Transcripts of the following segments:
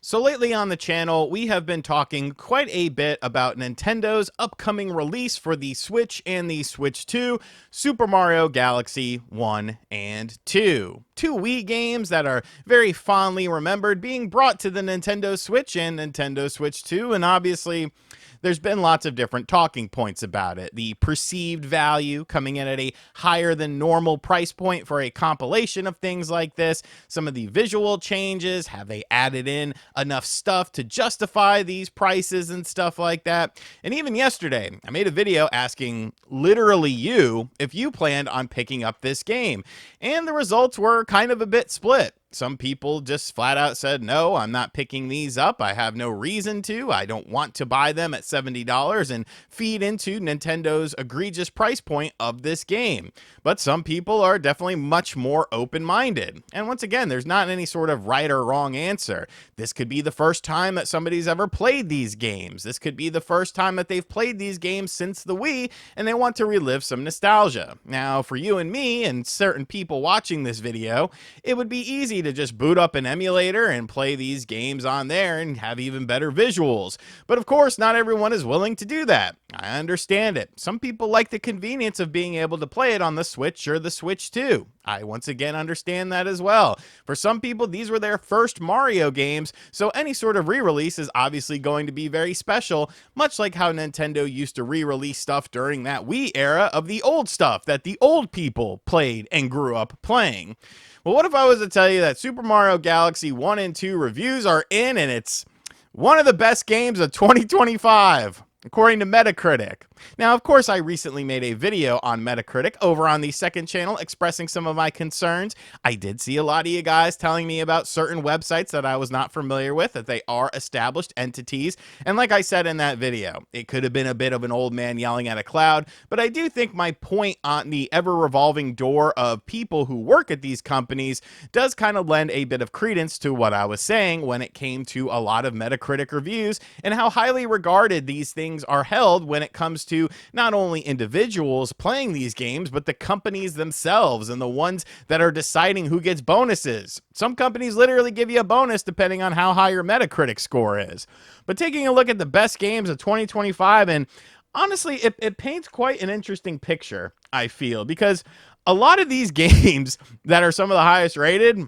So lately on the channel, we have been talking quite a bit about Nintendo's upcoming release for the Switch and the Switch 2, Super Mario Galaxy 1 and 2. Two Wii games that are very fondly remembered being brought to the Nintendo Switch and Nintendo Switch 2, and obviously there's been lots of different talking points about it. The perceived value coming in at a higher than normal price point for a compilation of things like this. Some of the visual changes. Have they added in enough stuff to justify these prices and stuff like that? And even yesterday, I made a video asking literally you if you planned on picking up this game. And the results were kind of a bit split. Some people just flat out said, no, I'm not picking these up. I have no reason to. I don't want to buy them at $70 and feed into Nintendo's egregious price point of this game. But some people are definitely much more open-minded. And once again, there's not any sort of right or wrong answer. This could be the first time that somebody's ever played these games. This could be the first time that they've played these games since the Wii, and they want to relive some nostalgia. Now, for you and me and certain people watching this video, it would be easy to just boot up an emulator and play these games on there and have even better visuals. But of course, not everyone is willing to do that. I understand it. Some people like the convenience of being able to play it on the Switch or the Switch 2. I once again understand that as well. For some people, these were their first Mario games, so any sort of re-release is obviously going to be very special, much like how Nintendo used to re-release stuff during that Wii era of the old stuff that the old people played and grew up playing. Well, what if I was to tell you that Super Mario Galaxy 1 and 2 reviews are in and it's one of the best games of 2025? According to Metacritic. Now, of course, I recently made a video on Metacritic over on the second channel expressing some of my concerns. I did see a lot of you guys telling me about certain websites that I was not familiar with, that they are established entities. And like I said in that video, it could have been a bit of an old man yelling at a cloud, but I do think my point on the ever-revolving door of people who work at these companies does kind of lend a bit of credence to what I was saying when it came to a lot of Metacritic reviews and how highly regarded these things are held when it comes to not only individuals playing these games, but the companies themselves and the ones that are deciding who gets bonuses. Some companies literally give you a bonus depending on how high your Metacritic score is. But taking a look at the best games of 2025, and honestly, it paints quite an interesting picture, I feel, because a lot of these games that are some of the highest rated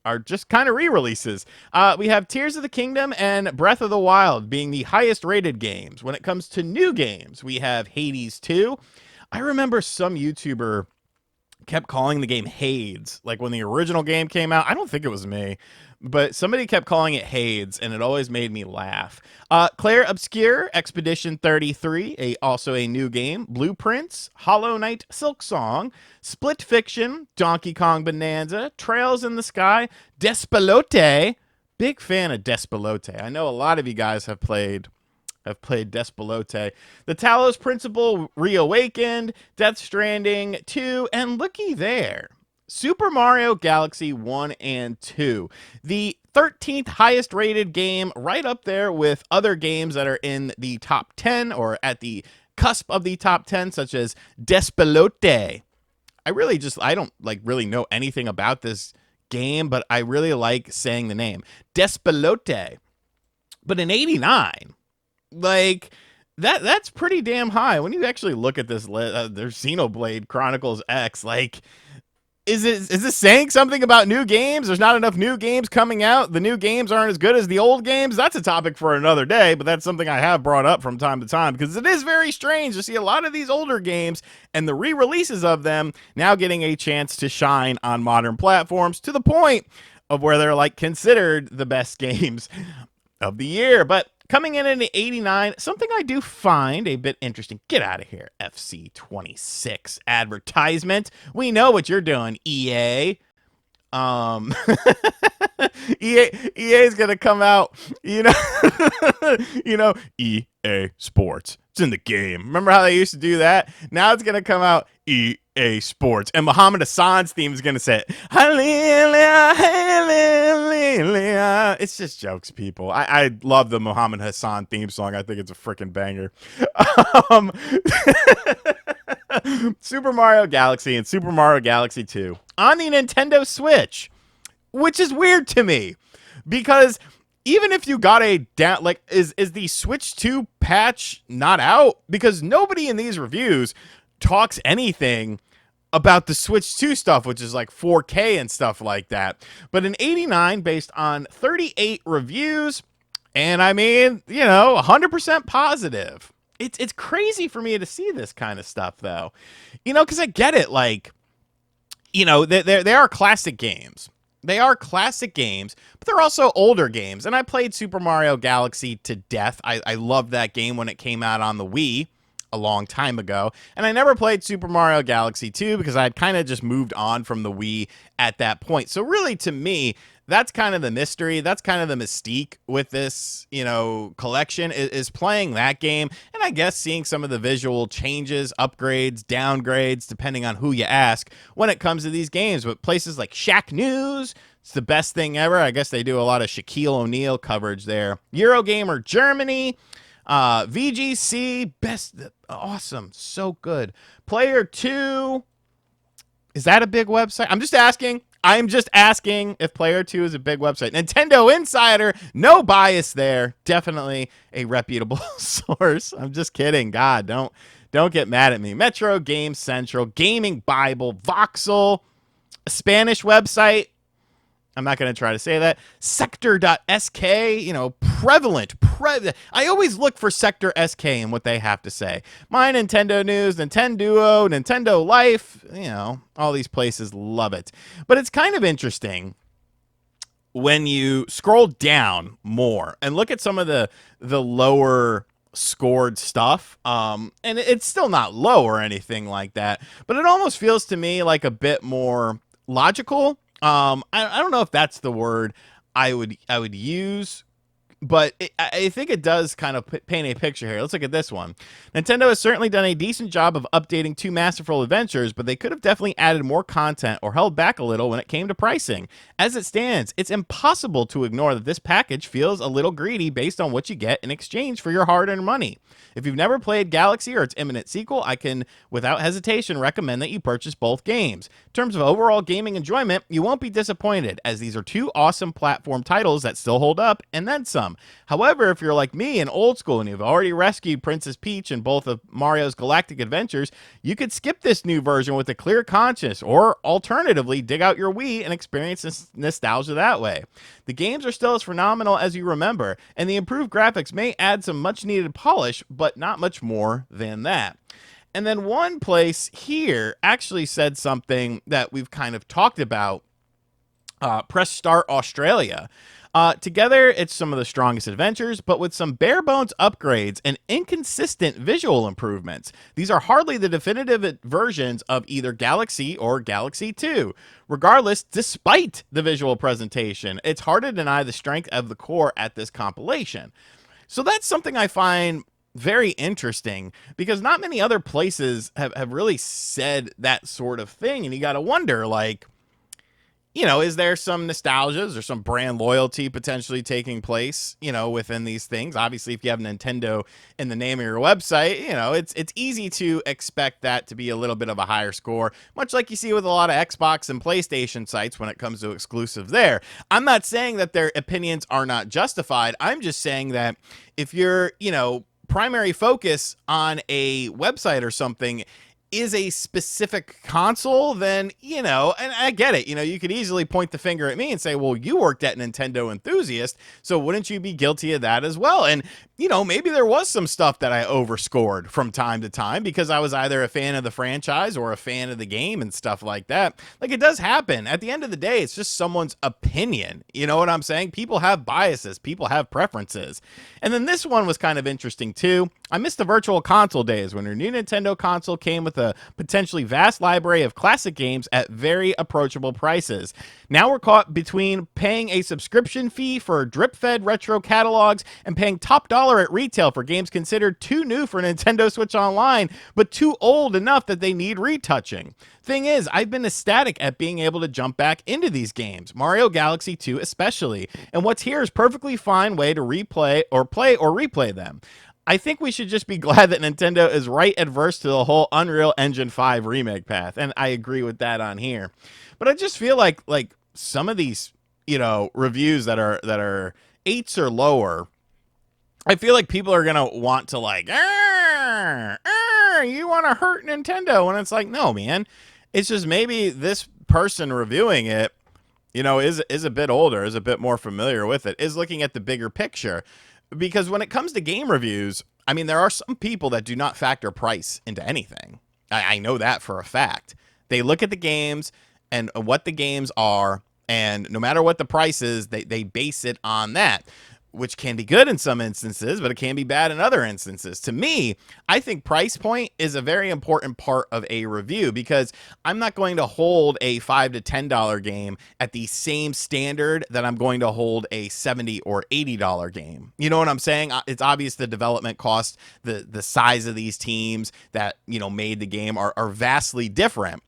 are just kind of re-releases. We have Tears of the Kingdom and Breath of the Wild being the highest rated games. When it comes to new games, we have Hades 2. I remember some YouTuber kept calling the game Hades. Like when the original game came out, I don't think it was me, but somebody kept calling it Hades, and it always made me laugh. Claire Obscure, Expedition 33, also a new game. Blueprints, Hollow Knight, Silksong, Split Fiction, Donkey Kong Bonanza, Trails in the Sky, Despelote. Big fan of Despelote. I know a lot of you guys have played Despelote. The Talos Principle Reawakened, Death Stranding 2, and looky there, Super Mario Galaxy 1 and 2. The 13th highest rated game, right up there with other games that are in the top 10 or at the cusp of the top 10, such as Despelote. I don't really know anything about this game, but I really like saying the name. Despelote. But in 89, like that's pretty damn high when you actually look at this there's Xenoblade Chronicles X. Like, is this saying something about new games? There's not enough new games coming out. The new games aren't as good as the old games. That's a topic for another day, but that's something I have brought up from time to time because it is very strange to see a lot of these older games and the re-releases of them now getting a chance to shine on modern platforms to the point of where they're like considered the best games of the year. But coming in at 89, something I do find a bit interesting. Get out of here, FC26 advertisement. We know what you're doing, EA. EA is gonna come out, EA Sports. It's in the game. Remember how they used to do that? Now it's gonna come out EA Sports, and Muhammad Hassan's theme is gonna say, it's just jokes, people. I love the Muhammad Hassan theme song. I think it's a freaking banger. Super Mario Galaxy and Super Mario Galaxy 2 on the Nintendo Switch, which is weird to me because even if you got a down, like, is the Switch 2 patch not out? Because nobody in these reviews talks anything about the Switch 2 stuff, which is like 4K and stuff like that. But an 89 based on 38 reviews, and I mean, 100% positive. It's crazy for me to see this kind of stuff, though. Because I get it. Like, they are classic games. They are classic games, but they're also older games. And I played Super Mario Galaxy to death. I loved that game when it came out on the Wii a long time ago. And I never played Super Mario Galaxy 2 because I had kind of just moved on from the Wii at that point. So really, to me, that's kind of the mystery. That's kind of the mystique with this, collection is playing that game. And I guess seeing some of the visual changes, upgrades, downgrades, depending on who you ask when it comes to these games. But places like Shaq News, it's the best thing ever. I guess they do a lot of Shaquille O'Neal coverage there. Eurogamer Germany, VGC, best, awesome, so good. Player 2, is that a big website? I'm just asking if Player 2 is a big website. Nintendo Insider, no bias there. Definitely a reputable source. I'm just kidding. God, don't get mad at me. Metro Game Central, Gaming Bible, Voxel, a Spanish website. I'm not going to try to say that. Sector.sk, prevalent. I always look for Sector SK and what they have to say. My Nintendo News, Nintendo, Nintendo Life, all these places love it. But it's kind of interesting when you scroll down more and look at some of the lower scored stuff. And it's still not low or anything like that, but it almost feels to me like a bit more logical. I don't know if that's the word I would use, but I think it does kind of paint a picture here. Let's look at this one. Nintendo has certainly done a decent job of updating two masterful adventures, but they could have definitely added more content or held back a little when it came to pricing. As it stands, it's impossible to ignore that this package feels a little greedy based on what you get in exchange for your hard-earned money. If you've never played Galaxy or its imminent sequel, I can, without hesitation, recommend that you purchase both games. In terms of overall gaming enjoyment, you won't be disappointed, as these are two awesome platform titles that still hold up, and then some. However, if you're like me and old school and you've already rescued Princess Peach in both of Mario's Galactic Adventures, you could skip this new version with a clear conscience, or alternatively, dig out your Wii and experience nostalgia that way. The games are still as phenomenal as you remember, and the improved graphics may add some much needed polish, but not much more than that. And then one place here actually said something that we've kind of talked about. Press Start Australia. Together, it's some of the strongest adventures, but with some bare bones upgrades and inconsistent visual improvements. These are hardly the definitive versions of either Galaxy or Galaxy 2. Regardless, despite the visual presentation, it's hard to deny the strength of the core at this compilation. So that's something I find very interesting, because not many other places have really said that sort of thing, and you got to wonder, like, is there some nostalgias or some brand loyalty potentially taking place, within these things? Obviously, if you have Nintendo in the name of your website, it's easy to expect that to be a little bit of a higher score, much like you see with a lot of Xbox and PlayStation sites when it comes to exclusive there. I'm not saying that their opinions are not justified. I'm just saying that if your, primary focus on a website or something is a specific console, then, and I get it, you could easily point the finger at me and say, well, you worked at Nintendo Enthusiast, so wouldn't you be guilty of that as well? And, maybe there was some stuff that I overscored from time to time because I was either a fan of the franchise or a fan of the game and stuff like that. Like, it does happen. At the end of the day, it's just someone's opinion. You know what I'm saying? People have biases. People have preferences. And then this one was kind of interesting, too. I missed the Virtual Console days when your new Nintendo console came with a potentially vast library of classic games at very approachable prices. Now we're caught between paying a subscription fee for drip-fed retro catalogs and paying top dollar at retail for games considered too new for Nintendo Switch Online, but too old enough that they need retouching. Thing is, I've been ecstatic at being able to jump back into these games, Mario Galaxy 2 especially, and what's here is perfectly fine way to play or replay them. I think we should just be glad that Nintendo is right adverse to the whole Unreal Engine 5 remake path, and I agree with that on here. But I just feel like some of these, reviews that are 8s or lower, I feel like people are gonna want to like, you want to hurt Nintendo, and it's like, no, man. It's just maybe this person reviewing it, is a bit older, is a bit more familiar with it, is looking at the bigger picture. Because when it comes to game reviews, I mean, there are some people that do not factor price into anything. I know that for a fact. They look at the games and what the games are, and no matter what the price is, they base it on that, which can be good in some instances, but it can be bad in other instances. To me, I think price point is a very important part of a review, because I'm not going to hold a $5 to $10 game at the same standard that I'm going to hold a $70 or $80 game. You know what I'm saying? It's obvious the development cost, the size of these teams that, made the game are vastly different.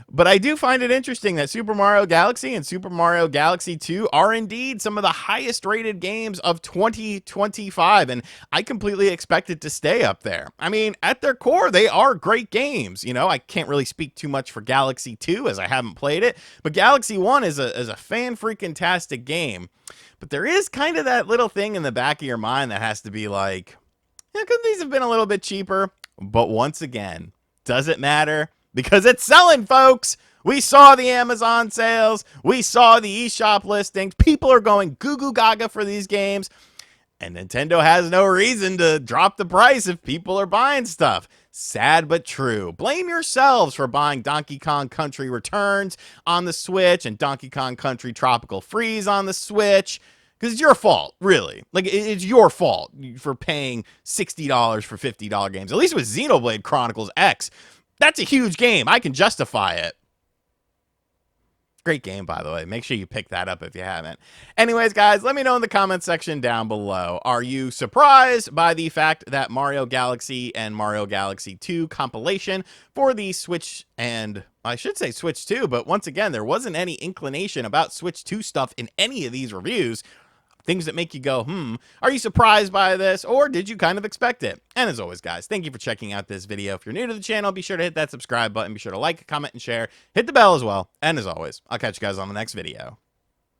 But I do find it interesting that Super Mario Galaxy and Super Mario Galaxy 2 are indeed some of the highest rated games of 2025, and I completely expect it to stay up there. I mean, at their core, they are great games. I can't really speak too much for Galaxy 2 as I haven't played it, but Galaxy 1 is a fan-freaking-tastic game. But there is kind of that little thing in the back of your mind that has to be like, could these have been a little bit cheaper? But once again, does it matter? Because it's selling, folks. We saw the Amazon sales. We saw the eShop listings. People are going goo goo gaga for these games. And Nintendo has no reason to drop the price if people are buying stuff. Sad but true. Blame yourselves for buying Donkey Kong Country Returns on the Switch and Donkey Kong Country Tropical Freeze on the Switch. Because it's your fault, really. Like, it's your fault for paying $60 for $50 games. At least with Xenoblade Chronicles X. That's a huge game. I can justify it. Great game, by the way. Make sure you pick that up if you haven't. Anyways, guys, let me know in the comment section down below. Are you surprised by the fact that Mario Galaxy and Mario Galaxy 2 compilation for the Switch, and I should say Switch 2, but once again, there wasn't any inclination about Switch 2 stuff in any of these reviews. Things that make you go, are you surprised by this, or did you kind of expect it? And as always, guys, thank you for checking out this video. If you're new to the channel, be sure to hit that subscribe button. Be sure to like, comment, and share. Hit the bell as well. And as always, I'll catch you guys on the next video.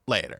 Later.